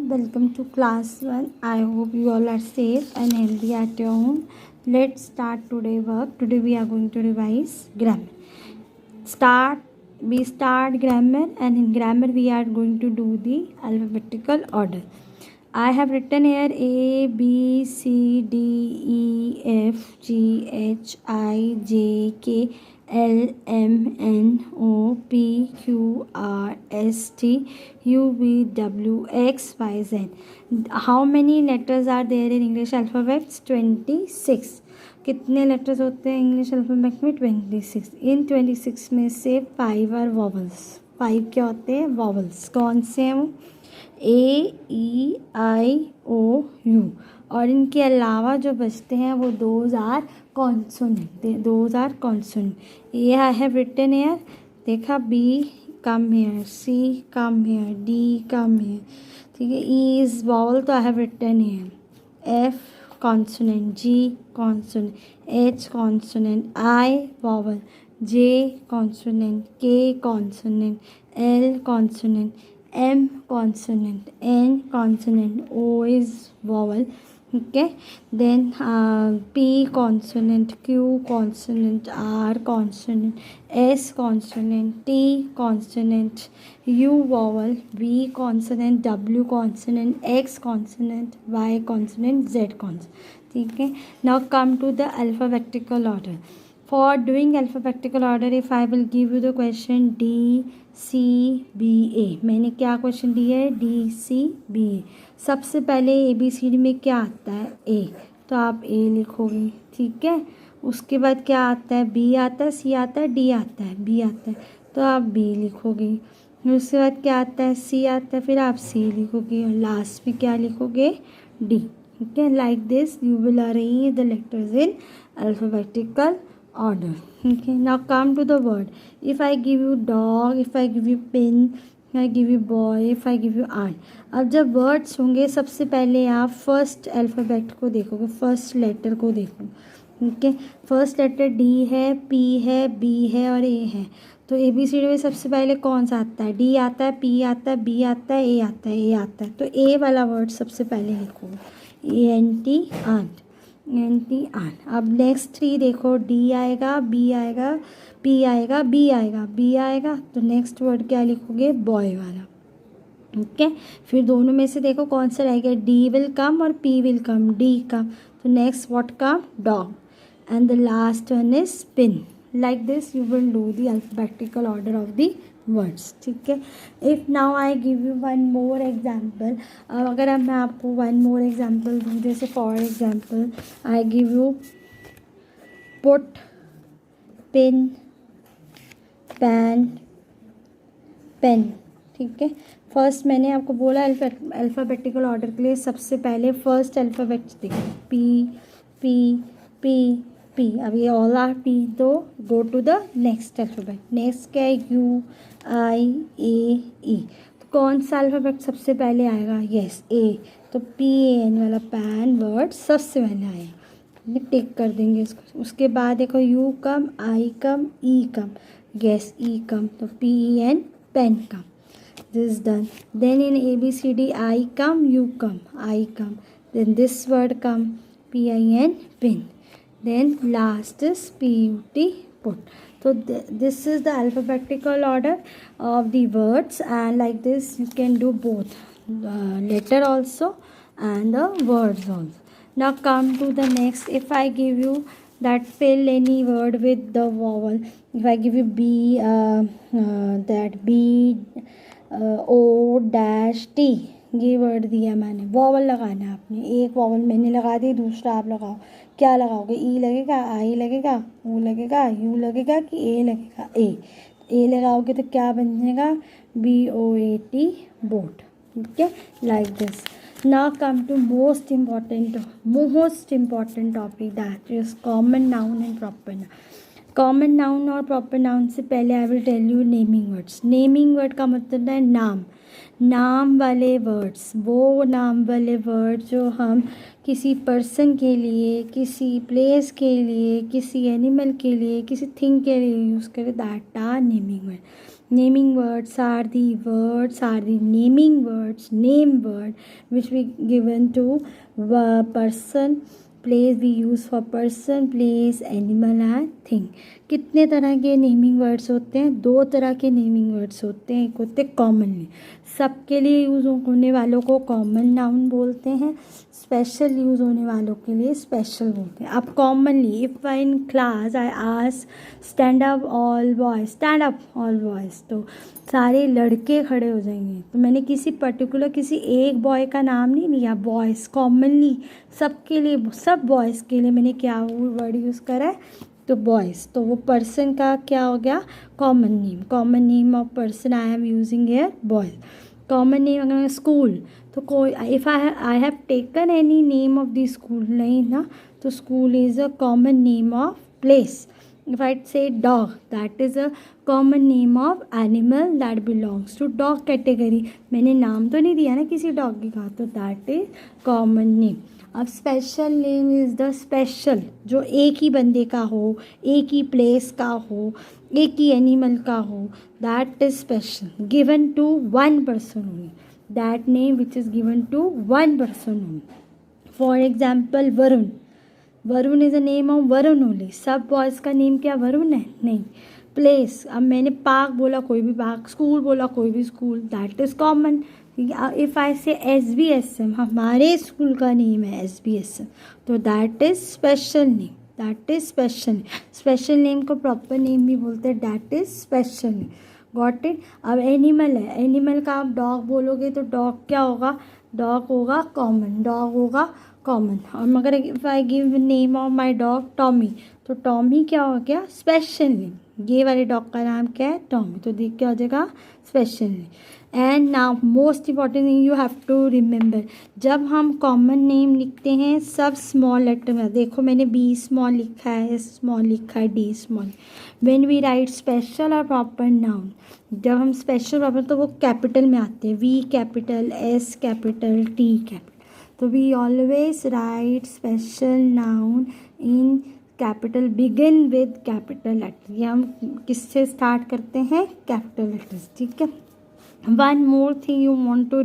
welcome to class 1. I hope you all are safe and healthy at your home. Let's start today work. Today we are going to revise grammar. We start grammar, and in grammar we are going to do the alphabetical order. I have written here A, B, C, D, E, F, G, H, I, J, K, L, M, N, O, P, Q, R, S, T, U, V, W, X, Y, Z. How many letters are there in English alphabet? 26. कितने letters होते हैं English alphabet में? 26. इन 26 में से 5 are vowels. 5 क्या होते हैं? Vowels. कौन से हैं वो? A, E, I, O, U. और इनके अलावा जो बचते हैं वो those are consonant. Those are consonant. A I have written here. देखा? B come here, C come here, D come here. ठीक है. ई इज़ वॉवल तो I have written here. F consonant, G consonant, H consonant, I vowel, J consonant, K consonant, L consonant, M consonant, N consonant, O is vowel. Okay, then P consonant, Q consonant, R consonant, S consonant, T consonant, U vowel, V consonant, W consonant, X consonant, Y consonant, Z consonant. ठीक है. Now come to the alphabetical order. For doing alphabetical order, if I will give you the question D, C, B, A. मैंने क्या question दिया है? D, C, B, A. सबसे पहले ABCD में क्या आता है? A. तो आप A लिखोगे. ठीक है. उसके बाद क्या आता है? B आता है, C आता है, D आता है, B आता है, तो आप B लिखोगे. उसके बाद क्या आता है? C आता है, फिर आप C लिखोगे, और लास्ट में क्या लिखोगे? D. ठीक है. Like this you will arrange the letters in alphabetical order. Okay, now come to the word. If I give you dog, if I give you pin, if I give you boy, if I give you aunt. अब जब words होंगे सबसे पहले आप first alphabet को देखोगे, first letter को देखो. ठीक है. फर्स्ट लेटर डी है, पी है, बी है और ए है. तो ए बी सी डी में सबसे पहले कौन सा आता है? डी आता है, पी आता है, बी आता है, ए आता है, ए आता है. तो ए वाला वर्ड सबसे पहले लिखोगे. ANT aunt. एंटी आन. अब नेक्स्ट 3 देखो. डी आएगा, बी आएगा, पी आएगा, बी आएगा, बी आएगा. तो नेक्स्ट वर्ड क्या लिखोगे? बॉय वाला. ओके. फिर दोनों में से देखो कौन सा रहेगा? डी विल कम और P will come. D come. तो next what come? Dog. And the last one is pin. Like this you will do the alphabetical order of the words. ठीक है. If now I give you one more example. अगर अब मैं आपको one more example दूँ, जैसे for example I give you put, pin, pan, pen. ठीक है. फर्स्ट मैंने आपको बोला अल्फ़ाबेटिकल ऑर्डर के लिए सबसे पहले फर्स्ट अल्फ़ाबेट देखो. P, P, P, P. अब ये ऑल आर पी. तो go to the next alphabet. Next क्या है? U, I, A, E. तो कौन सा अल्फ़ाबेट सबसे पहले आएगा? Yes, A. तो पी एन वाला पैन वर्ड सबसे पहले आएगा. टिक कर देंगे इसको. उसके बाद देखो you come, I come, E come. Yes, E come. तो P N pen come. This done. Then in A B C D I come, U come, I come. Then this word come, P I N pin. Then last is PUT put. So this is the alphabetical order of the words, and like this you can do both letter also and the words also. Now come to the next. If I give you that fill any word with the vowel. If I give you B, that B, O dash T. ये word दिया मैंने. Vowel लगाना है आपने. एक vowel मैंने लगा दी, दूसरा आप लगाओ. क्या लगाओगे? ई लगेगा, आई लगेगा, ओ लगेगा, यू लगेगा कि ए लगेगा? ए लगाओगे तो क्या बन जाएगा? BOAT boat. ठीक है. Like this. Now come to most important topic, that is common noun and proper noun. Common noun और प्रॉपर नाउन से पहले I will tell you naming words. Naming word का मतलब है नाम. नाम वाले वर्ड्स, वो नाम वाले वर्ड जो हम किसी पर्सन के लिए, किसी प्लेस के लिए, किसी एनिमल के लिए, किसी थिंग के लिए यूज़ करें, that are naming word. Naming words are the naming words, name word, which we given to person, place we use for person, place, animal and thing. कितने तरह के नेमिंग वर्ड्स होते हैं? 2 तरह के नेमिंग वर्ड्स होते हैं. एक होते हैं कॉमनली, सबके लिए यूज़ होने वालों को कॉमन नाउन बोलते हैं, स्पेशल यूज़ होने वालों के लिए स्पेशल बोलते हैं. अब commonly, if I in class I ask stand up all boys, stand up all boys, तो सारे लड़के खड़े हो जाएंगे. तो मैंने किसी पर्टिकुलर किसी एक बॉय का नाम नहीं लिया, बॉयज़ कॉमनली सबके लिए, सब बॉयज़ के लिए मैंने क्या वर्ड यूज़ करा है? तो बॉयज़. तो वो पर्सन का क्या हो गया? Common name of person I am using here boys. Common name अगर स्कूल, तो कोई if I have taken any name of the school, नहीं ना, तो school is a common name of place. If I say dog, that is a common name of animal that belongs to dog category. मैंने नाम तो नहीं दिया ना किसी डॉगी का, तो that is common name. अब special name is the special, जो एक ही बंदे का हो, एक ही प्लेस का हो, एक ही एनिमल का हो, that is special, given to one person only. That name which is given to one person only. For example Varun. Varun is a name of Varun only. सब बॉयज़ का नेम क्या वरुण है? नहीं. प्लेस, अब मैंने पार्क बोला, कोई भी पार्क, स्कूल बोला, कोई भी school, that is common. If I से SBSM, हमारे स्कूल का नेम है SBSM, तो that is special name. That is special. Special name को प्रॉपर नेम भी बोलते हैं, that is special name. Got it. अब एनिमल है, एनिमल का आप डॉग बोलोगे तो डॉग क्या होगा? डॉग होगा कॉमन, डॉग होगा कॉमन. और मगर if I give name of my dog Tommy, तो टॉमी क्या हो गया? Special name. ये वाले डॉग का नाम क्या है? टॉमी. तो देख क्या हो जाएगा? Special name. And now most important thing you have to remember, जब हम कॉमन नेम लिखते हैं सब स्मॉल लेटर में. देखो मैंने B स्मॉल लिखा है, S स्मॉल लिखा है, D small. When we write special और प्रॉपर नाउन, जब हम स्पेशल प्रॉपर, तो वो कैपिटल में आते हैं, V capital, S capital, T capital. तो we always write special noun in capital, begin with capital letter. ये हम किससे स्टार्ट करते हैं? Capital letters. ठीक है. One more thing you want to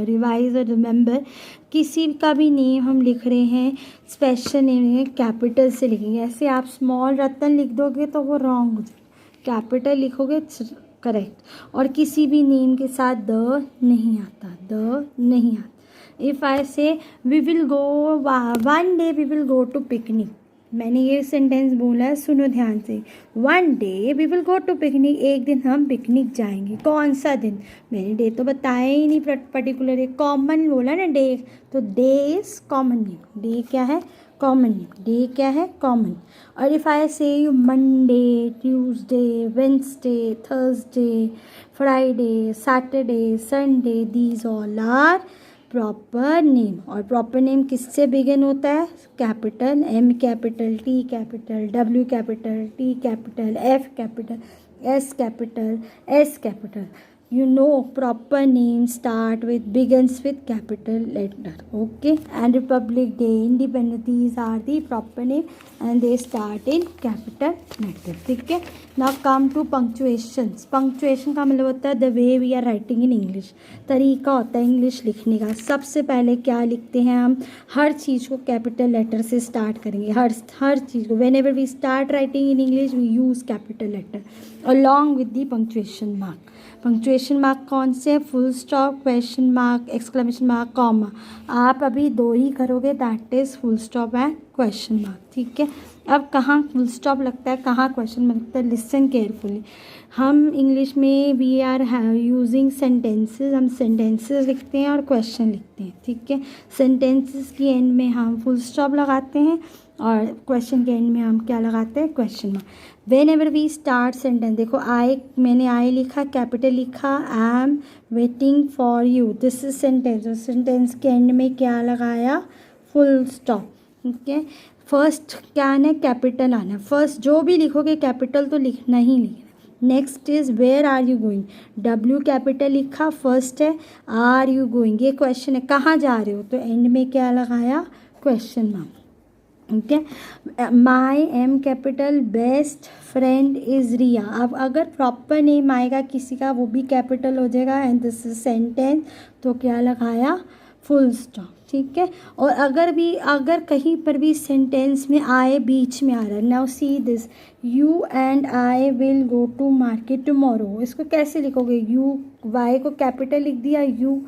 revise और रिमेंबर, किसी का भी नेम हम लिख रहे हैं, स्पेशल नेम कैपिटल से लिखेंगे. ऐसे आप स्मॉल रतन लिख दोगे तो वो रॉन्ग हो जाएगा, कैपिटल लिखोगे करेक्ट. और किसी भी नेम के साथ द नहीं आता, द नहीं आता. If I say we will go, one day we will go to picnic, मैंने ये सेंटेंस बोला है, सुनो ध्यान से. One day we will go to picnic, एक दिन हम पिकनिक जाएंगे. कौन सा दिन? मैंने डे तो बताया ही नहीं पर्टिकुलर, एक कॉमन बोला ना डे, तो day is common name. Day क्या है? Common name. डे क्या है? कॉमन. और if I say you Monday, Tuesday, Wednesday, Thursday, Friday, Saturday, Sunday, these all are proper name. और प्रॉपर नेम किससे बिगिन होता है? Capital, M capital, T capital, W capital, T capital, F capital, S capital, S capital. You know proper name start with, begins with capital letter. Okay. And Republic Day, Independence, these are the proper name and they start in capital letter. ठीक है. Now come to punctuations. Punctuation का मतलब होता है the way we are writing in English. तरीका होता है English लिखने का. सबसे पहले क्या लिखते हैं हम? हर चीज़ को कैपिटल लेटर से स्टार्ट करेंगे. हर चीज़ को whenever we start writing in English we use capital letter along with the punctuation mark. Punctuation mark कौन से? Full stop, question mark, exclamation mark, comma. आप अभी 2 ही करोगे, that is full stop and question mark. ठीक है. अब कहाँ full stop लगता है, कहाँ क्वेश्चन मार्क लगता है? Listen carefully. हम इंग्लिश में वी आर यूजिंग सेंटेंसेस, हम सेंटेंसेस लिखते हैं और क्वेश्चन लिखते हैं. ठीक है. सेंटेंसेस की एंड में हम फुल स्टॉप लगाते हैं और क्वेश्चन के एंड में हम क्या लगाते हैं? Question mark. Whenever we start sentence, देखो मैंने आई लिखा, कैपिटल लिखा, I am waiting for you, this is sentence. और सेंटेंस के एंड में क्या लगाया? Full stop. ठीक है. फर्स्ट क्या आना है? कैपिटल आना. फर्स्ट जो भी लिखोगे कैपिटल तो लिखना ही लिखना. Next is where are you going, W capital लिखा, फर्स्ट है. आर यू गोइंग, ये क्वेश्चन है, कहाँ जा रहे हो, तो एंड में क्या लगाया? Question mark. ठीक है। My M capital best friend is Riya. अब अगर प्रॉपर नेम आएगा किसी का वो भी कैपिटल हो जाएगा एंड दिस इज सेंटेंस, तो क्या लगाया, फुल स्टॉप। ठीक है। और अगर कहीं पर भी सेंटेंस में आए बीच में आ रहा है, now see this, you and I will go to market tomorrow, इसको कैसे लिखोगे, यू वाई को कैपिटल लिख दिया, you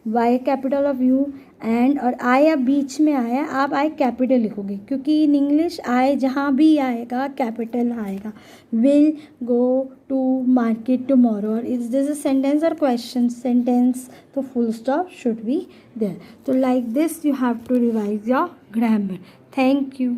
Y capital of you, and और आई अब बीच में आया, आप आई कैपिटल लिखोगे क्योंकि इन इंग्लिश आई जहाँ भी आएगा कैपिटल आएगा। Will go to market tomorrow, और इज दिस अ सेंटेंस और क्वेश्चन, सेंटेंस, तो full stop should be there. तो like this you have to revise your grammar. Thank you.